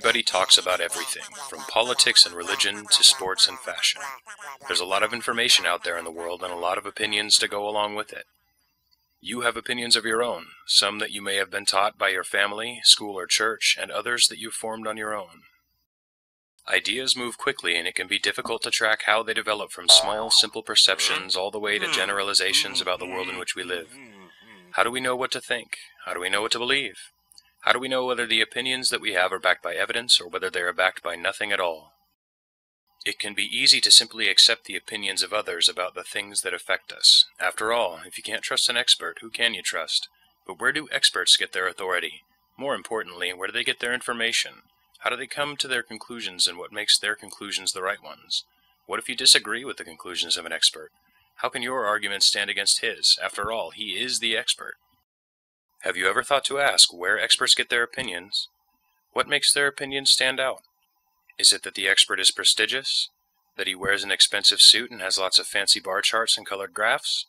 Everybody talks about everything, from politics and religion to sports and fashion. There's a lot of information out there in the world and a lot of opinions to go along with it. You have opinions of your own, some that you may have been taught by your family, school, or church, and others that you've formed on your own. Ideas move quickly, and it can be difficult to track how they develop from small, simple perceptions all the way to generalizations about the world in which we live. How do we know what to think? How do we know what to believe? How do we know whether the opinions that we have are backed by evidence or whether they are backed by nothing at all? It can be easy to simply accept the opinions of others about the things that affect us. After all, if you can't trust an expert, who can you trust? But where do experts get their authority? More importantly, where do they get their information? How do they come to their conclusions, and what makes their conclusions the right ones? What if you disagree with the conclusions of an expert? How can your argument stand against his? After all, he is the expert. Have you ever thought to ask where experts get their opinions? What makes their opinions stand out? Is it that the expert is prestigious? That he wears an expensive suit and has lots of fancy bar charts and colored graphs?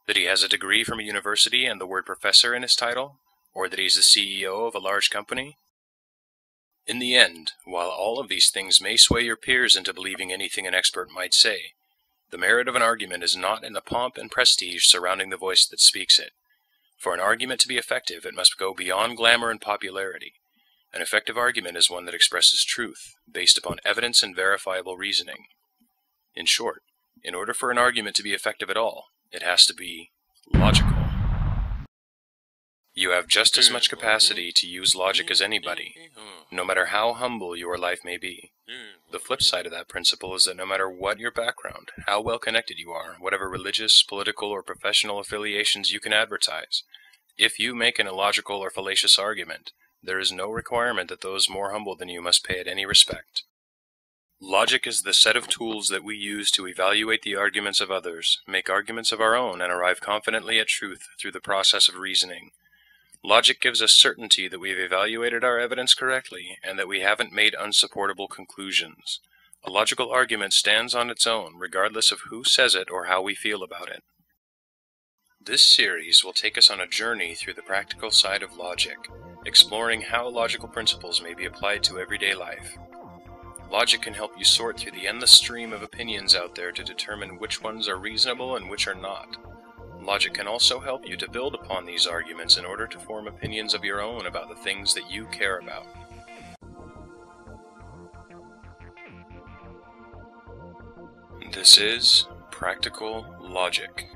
That he has a degree from a university and the word professor in his title? Or that he's the CEO of a large company? In the end, while all of these things may sway your peers into believing anything an expert might say, the merit of an argument is not in the pomp and prestige surrounding the voice that speaks it. For an argument to be effective, it must go beyond glamour and popularity. An effective argument is one that expresses truth, based upon evidence and verifiable reasoning. In short, in order for an argument to be effective at all, it has to be logical. You have just as much capacity to use logic as anybody, no matter how humble your life may be. The flip side of that principle is that no matter what your background, how well connected you are, whatever religious, political, or professional affiliations you can advertise, if you make an illogical or fallacious argument, there is no requirement that those more humble than you must pay it any respect. Logic is the set of tools that we use to evaluate the arguments of others, make arguments of our own, and arrive confidently at truth through the process of reasoning. Logic gives us certainty that we've evaluated our evidence correctly and that we haven't made unsupportable conclusions. A logical argument stands on its own, regardless of who says it or how we feel about it. This series will take us on a journey through the practical side of logic, exploring how logical principles may be applied to everyday life. Logic can help you sort through the endless stream of opinions out there to determine which ones are reasonable and which are not. Logic can also help you to build upon these arguments in order to form opinions of your own about the things that you care about. This is Practical Logic.